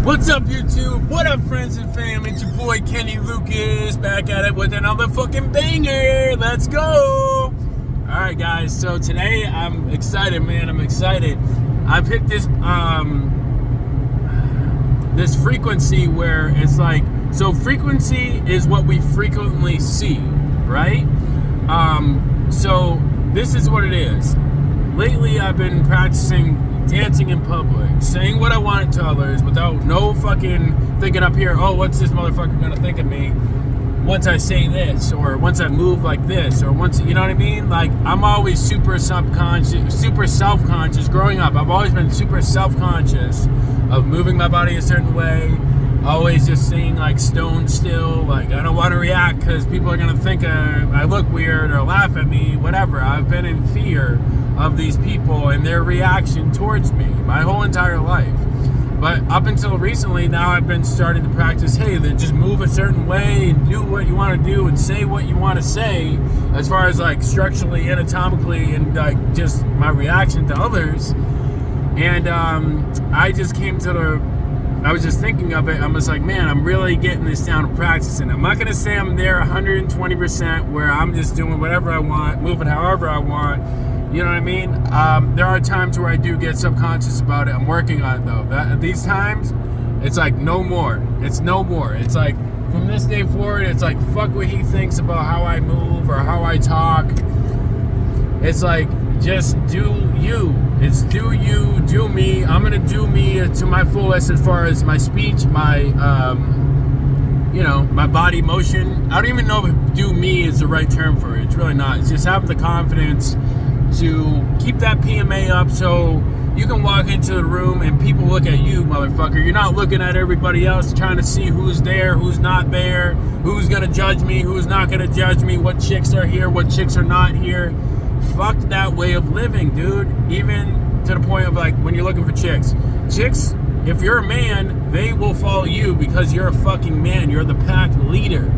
What's up, YouTube? What up, friends and fam? It's your boy Kenny Lucas back at it with another fucking banger. Let's go! Alright, guys, so today I'm excited, man. I'm excited. I've hit this this frequency where it's like, so frequency is what we frequently see, right? So this is what it is. Lately, I've been practicing dancing in public, saying what I want to others without no fucking thinking up here, oh, what's this motherfucker gonna think of me once I say this, or once I move like this, or once, you know what I mean? Like, I'm always super subconscious, super self-conscious. Growing up, I've always been super self-conscious of moving my body a certain way, always just staying like stone still, like I don't want to react because people are gonna think I look weird or laugh at me, whatever. I've been in fear of these people and their reaction towards me my whole entire life. But up until recently, now I've been starting to practice, hey, then just move a certain way and do what you want to do and say what you want to say, as far as like structurally, anatomically, and like just my reaction to others. And I just came to I was just thinking of it. I was like, man, I'm really getting this down and practicing. I'm not gonna say I'm there 120% where I'm just doing whatever I want, moving however I want. You know what I mean? There are times where I do get subconscious about it. I'm working on it though. These times, it's like no more. It's no more. It's like from this day forward, it's like fuck what he thinks about how I move or how I talk. It's like just do you. It's do you, do me. I'm gonna do me to my fullest as far as my speech, my my body motion. I don't even know if do me is the right term for it. It's really not. It's just having the confidence to keep that PMA up so you can walk into the room and people look at you, motherfucker. You're not looking at everybody else trying to see who's there, who's not there, who's gonna judge me, who's not gonna judge me, what chicks are here, what chicks are not here. Fuck that way of living, dude. Even to the point of like when you're looking for chicks, if you're a man, they will follow you because you're a fucking man. You're the pack leader.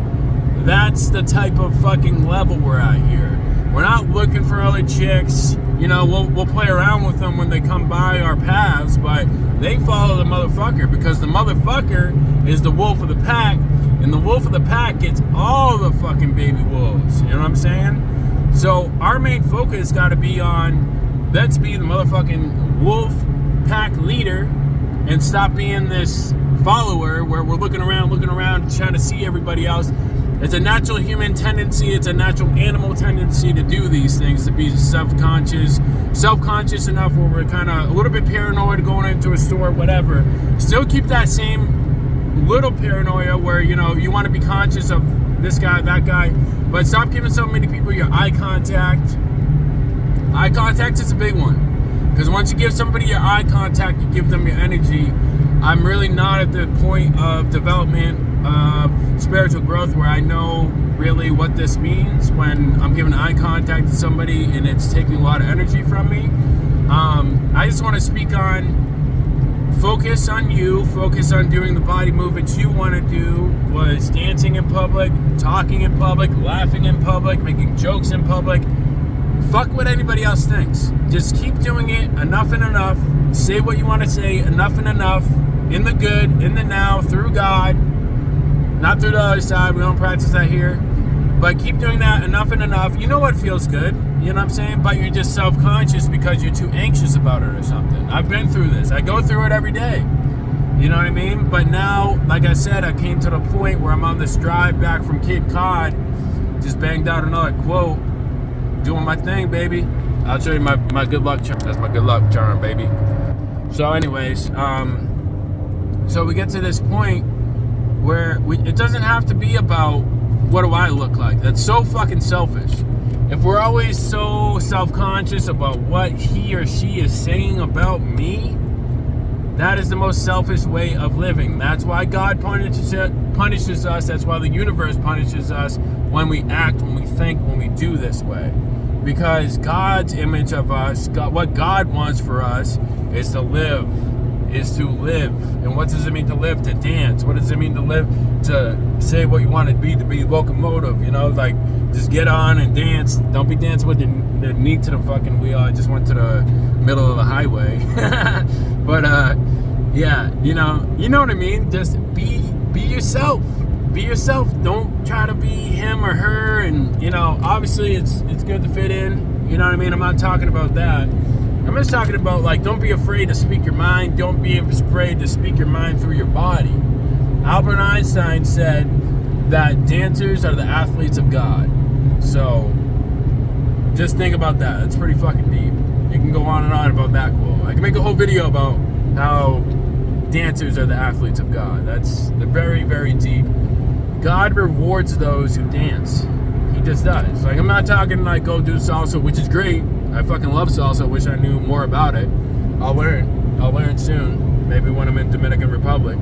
That's the type of fucking level we're at here. We're not looking for other chicks. You know, we'll play around with them when they come by our paths, but they follow the motherfucker because the motherfucker is the wolf of the pack, and the wolf of the pack gets all the fucking baby wolves. You know what I'm saying? So our main focus got to be on, let's be the motherfucking wolf pack leader and stop being this follower where we're looking around trying to see everybody else. It's a natural human tendency, it's a natural animal tendency to do these things, to be self-conscious enough where we're kind of a little bit paranoid going into a store, whatever. Still keep that same little paranoia where, you know, you want to be conscious of this guy, that guy, but stop giving so many people your eye contact. Eye contact is a big one, because once you give somebody your eye contact, you give them your energy. I'm really not at the point of development of spiritual growth where I know really what this means when I'm giving eye contact to somebody and it's taking a lot of energy from me. I just want to speak on focus on you, focus on doing the body movements you want to do, was dancing in public, talking in public, laughing in public, making jokes in public. Fuck what anybody else thinks. Just keep doing it enough and enough. Say what you want to say enough and enough, in the good, in the now, through God. Not through the other side, we don't practice that here. But keep doing that enough and enough. You know what feels good, you know what I'm saying? But you're just self-conscious because you're too anxious about it or something. I've been through this. I go through it every day. You know what I mean? But now, like I said, I came to the point where I'm on this drive back from Cape Cod. Just banged out another quote. Doing my thing, baby. I'll show you my good luck charm. That's my good luck charm, baby. So anyways, so we get to this point where it doesn't have to be about what do I look like. That's so fucking selfish. If we're always so self-conscious about what he or she is saying about me, that is the most selfish way of living. That's why God punishes us. That's why the universe punishes us when we act, when we think, when we do this way. Because God's image of us, what God wants for us is to live. And what does it mean to live? To dance. What does it mean to live? To say what you want to be locomotive, you know, like just get on and dance. Don't be dancing with your knee to the fucking wheel. I just went to the middle of the highway. But Yeah, you know what I mean? Just be yourself. Be yourself. Don't try to be him or her. And, obviously it's good to fit in. You know what I mean? I'm not talking about that. I'm just talking about, like, don't be afraid to speak your mind. Don't be afraid to speak your mind through your body. Albert Einstein said that dancers are the athletes of God. So just think about that. It's pretty fucking deep. You can go on and on about that quote. I can make a whole video about how dancers are the athletes of God. They're very, very deep. God rewards those who dance. He just does. Like, I'm not talking like go do salsa, which is great. I fucking love salsa. Wish I knew more about it. I'll learn soon. Maybe when I'm in Dominican Republic.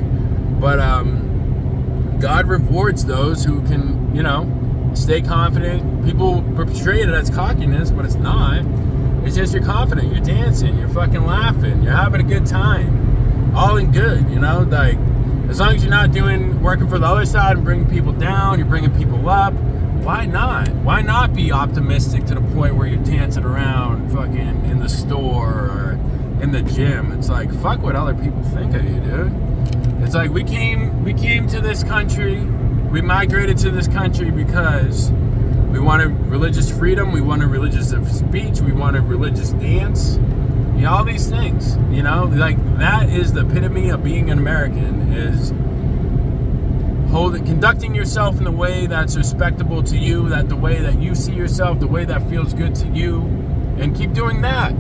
But God rewards those who can, stay confident. People portray it as cockiness, but it's not. It's just you're confident. You're dancing. You're fucking laughing. You're having a good time. All in good, like, as long as you're not working for the other side and bringing people down, you're bringing people up. Why not? Why not be optimistic to the point where you're dancing around fucking in the store or in the gym? It's like, fuck what other people think of you, dude. It's like we came to this country, we migrated to this country because we wanted religious freedom, we wanted religious speech, we wanted religious dance. All these things, like, that is the epitome of being an American, is conducting yourself in the way that's respectable to you, that the way that you see yourself, the way that feels good to you, and keep doing that.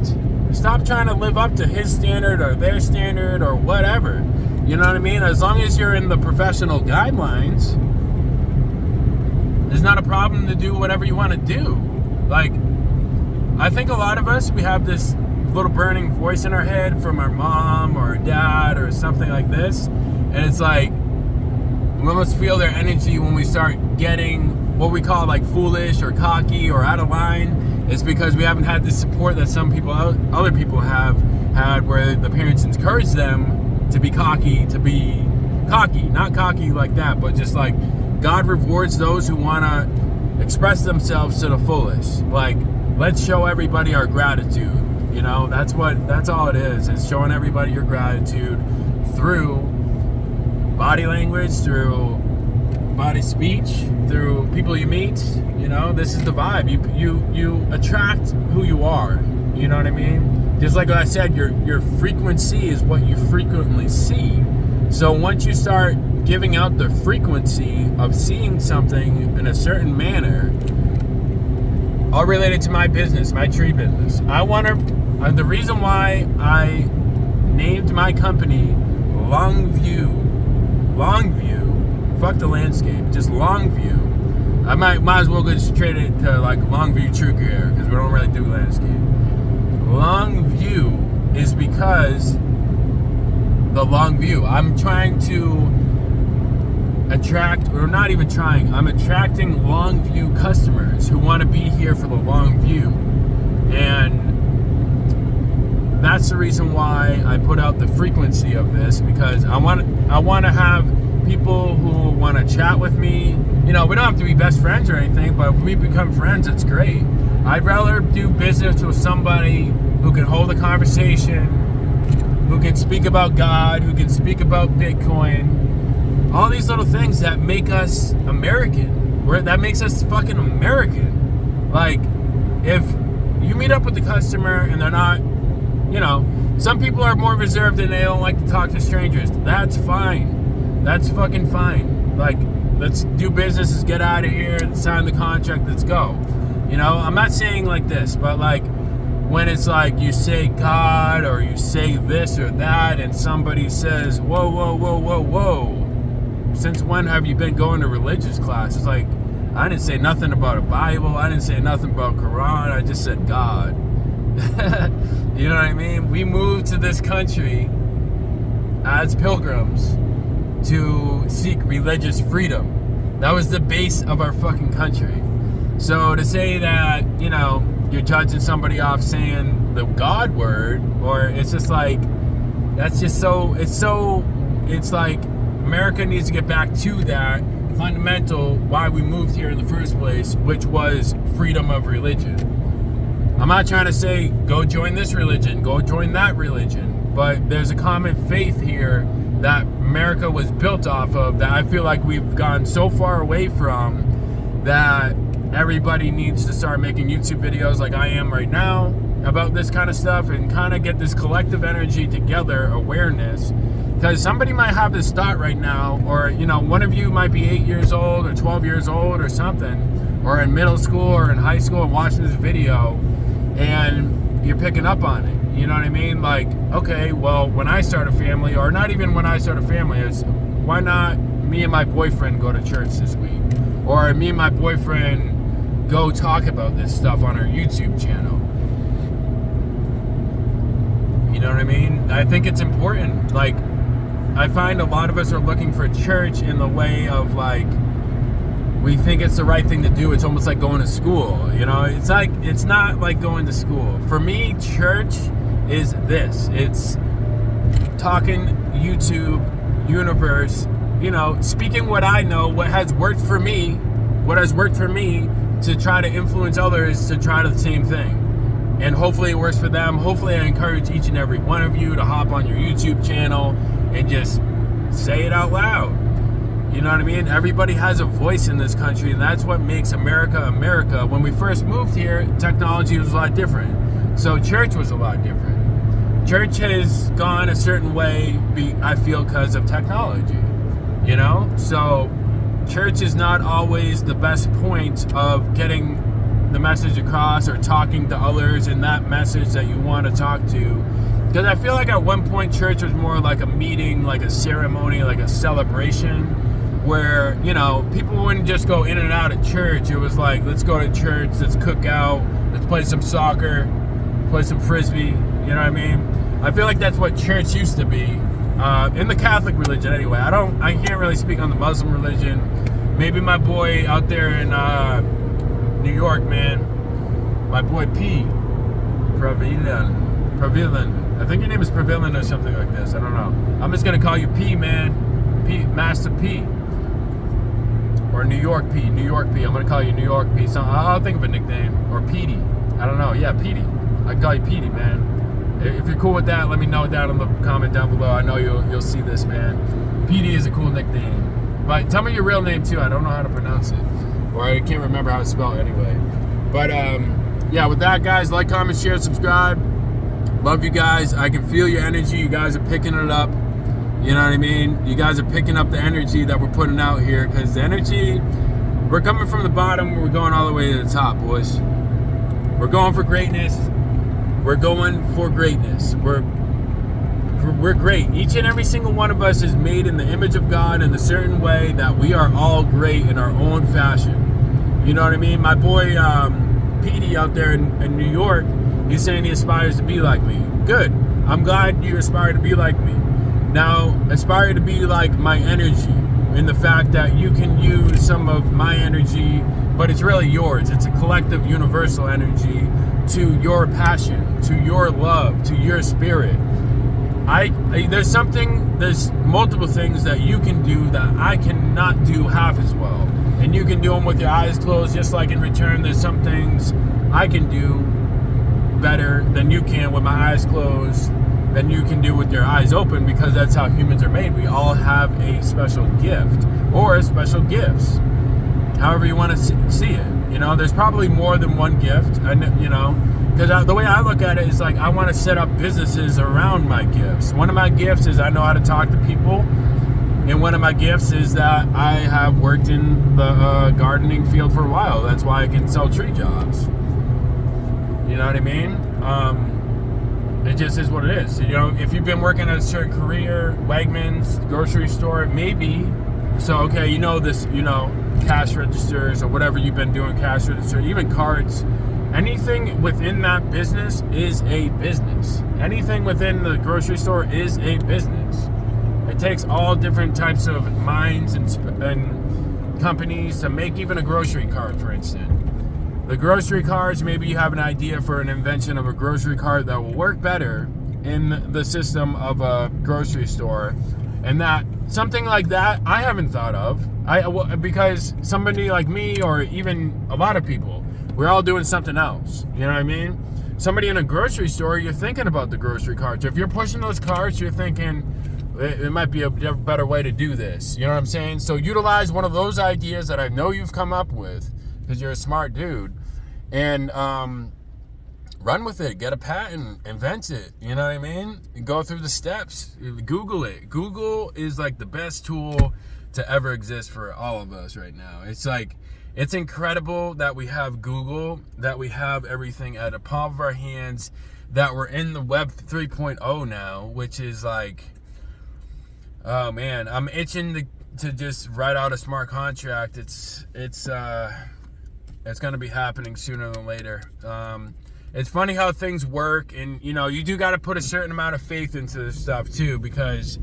Stop trying to live up to his standard or their standard or whatever. You know what I mean? As long as you're in the professional guidelines, there's not a problem to do whatever you want to do. Like, I think a lot of us, we have this little burning voice in our head from our mom or our dad or something like this, and it's like we almost feel their energy when we start getting what we call like foolish or cocky or out of line. It's because we haven't had the support that other people have had, where the parents encourage them to be cocky, not cocky like that, but just like God rewards those who want to express themselves to the fullest. Like, let's show everybody our gratitude. That's all it is. It's showing everybody your gratitude through body language, through body speech, through people you meet. This is the vibe. You attract who you are. You know what I mean? Just like I said, your frequency is what you frequently see. So once you start giving out the frequency of seeing something in a certain manner, all related to my business, my tree business. The reason why I named my company Longview, fuck the landscape, just Longview. I might as well go just trade it to like Longview True Care, because we don't really do landscape. Longview is because the long view. I'm trying to I'm attracting Longview customers who want to be here for the long view. And that's the reason why I put out the frequency of this, because I want to have people who want to chat with me. We don't have to be best friends or anything, but if we become friends, it's great. I'd rather do business with somebody who can hold a conversation, who can speak about God, who can speak about Bitcoin, all these little things that make us American, that makes us fucking American. Like, if you meet up with the customer and they're not, some people are more reserved and they don't like to talk to strangers. That's fine. That's fucking fine. Like, let's do business, let's get out of here, sign the contract, let's go. I'm not saying like this, but like, when it's like you say God or you say this or that and somebody says, whoa, since when have you been going to religious class? It's like, I didn't say nothing about a Bible, I didn't say nothing about Quran, I just said God. You know what I mean? We moved to this country as pilgrims to seek religious freedom. That was the base of our fucking country. So to say that, you're judging somebody off saying the God word, or it's just like, that's just it's like America needs to get back to that fundamental why we moved here in the first place, which was freedom of religion. I'm not trying to say go join this religion, go join that religion, but there's a common faith here that America was built off of that I feel like we've gone so far away from, that everybody needs to start making YouTube videos like I am right now about this kind of stuff, and kind of get this collective energy together, awareness. Because somebody might have this thought right now, or one of you might be 8 years old or 12 years old or something, or in middle school or in high school and watching this video, and you're picking up on it. You know what I mean? Like, okay, well, when I start a family, or not even when I start a family, it's why not me and my boyfriend go to church this week, or me and my boyfriend go talk about this stuff on our YouTube channel. You know what I mean? I think it's important. Like, I find a lot of us are looking for church in the way of, like, we think it's the right thing to do. It's almost like going to school. It's like, it's not like going to school. For me, church is this. It's talking YouTube, universe, speaking what I know, what has worked for me, to try to influence others to try the same thing. And hopefully it works for them. Hopefully I encourage each and every one of you to hop on your YouTube channel and just say it out loud. You know what I mean? Everybody has a voice in this country, and that's what makes America America. When we first moved here, technology was a lot different. So church was a lot different. Church has gone a certain way, I feel, because of technology. So church is not always the best point of getting the message across, or talking to others in that message that you want to talk to. Because I feel like at one point church was more like a meeting, like a ceremony, like a celebration, where people wouldn't just go in and out of church. It was like, let's go to church, let's cook out, let's play some soccer, play some frisbee. You know what I mean? I feel like that's what church used to be, in the Catholic religion anyway. I can't really speak on the Muslim religion. Maybe my boy out there in New York, man, my boy P. Prevalent. I think your name is Prevalent or something like this. I don't know. I'm just gonna call you P, man. P, Master P. Or New York P. New York P. I'm gonna call you New York P. So I'll think of a nickname. Or Petey. I don't know. Yeah, Petey. I call you Petey, man. If you're cool with that, let me know down in the comment down below. I know you'll see this, man. Petey is a cool nickname. But tell me your real name too. I don't know how to pronounce it. Or I can't remember how it's spelled anyway. But yeah, with that, guys, like, comment, share, subscribe. Love you guys. I can feel your energy. You guys are picking it up. You know what I mean? You guys are picking up the energy that we're putting out here, because the energy, we're coming from the bottom, we're going all the way to the top, boys. We're going for greatness. We're going for greatness. We're great. Each and every single one of us is made in the image of God in a certain way that we are all great in our own fashion. You know what I mean? My boy Petey out there in New York, he's saying he aspires to be like me. Good. I'm glad you aspire to be like me. Now, aspire to be like my energy, in the fact that you can use some of my energy, but it's really yours. It's a collective, universal energy to your passion, to your love, to your spirit. There's multiple things that you can do that I cannot do half as well. And you can do them with your eyes closed, just like in return, there's some things I can do better than you can with my eyes closed, than you can do with your eyes open, because that's how humans are made. We all have a special gift, or special gifts, however you want to see it. There's probably more than one gift, because the way I look at it is like, I want to set up businesses around my gifts. One of my gifts is I know how to talk to people, and one of my gifts is that I have worked in the gardening field for a while. That's why I can sell tree jobs. You know what I mean? It just is what it is. If you've been working at a certain career, Wegmans, grocery store, maybe. So, okay, this, cash registers or whatever you've been doing, cash register, even cards. Anything within that business is a business. Anything within the grocery store is a business. It takes all different types of minds and companies to make even a grocery cart, for instance. The grocery carts, maybe you have an idea for an invention of a grocery cart that will work better in the system of a grocery store, and that something like that I haven't thought of. Because somebody like me, or even a lot of people, we're all doing something else. You know what I mean? somebody in a grocery store, you're thinking about the grocery carts. If you're pushing those carts, you're thinking it might be a better way to do this. You know what I'm saying? So utilize one of those ideas that I know you've come up with, because you're a smart dude, and run with it. Get a patent, invent it. You know what I mean? Go through the steps. Google it. Google is like the best tool to ever exist for all of us right now. It's like, it's incredible that we have Google, that we have everything at the palm of our hands, that we're in the Web 3.0 now, which is like, oh man, I'm itching to just write out a smart contract. It's going to be happening sooner than later. It's funny how things work, and you know, you do got to put a certain amount of faith into this stuff too, because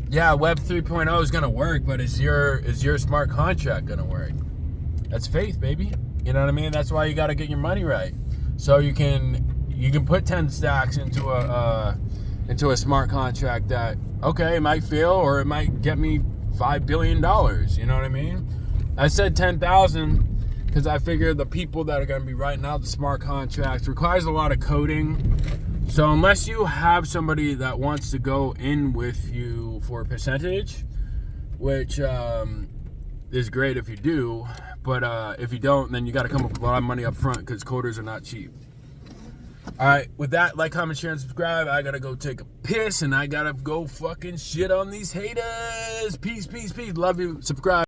yeah, Web 3.0 is going to work, but is your smart contract going to work? That's faith, baby. You know what I mean? That's why you got to get your money right, so you can put 10 stacks into a smart contract that, okay, it might fail or it might get me $5 billion. You know what I mean? I said 10,000 because I figure the people that are going to be writing out the smart contracts requires a lot of coding. So unless you have somebody that wants to go in with you for a percentage, which is great if you do, but if you don't, then you got to come up with a lot of money up front, because coders are not cheap. All right, with that, like, comment, share, and subscribe. I gotta go take a piss, and I gotta go fucking shit on these haters. Peace, peace, peace. Love you. Subscribe.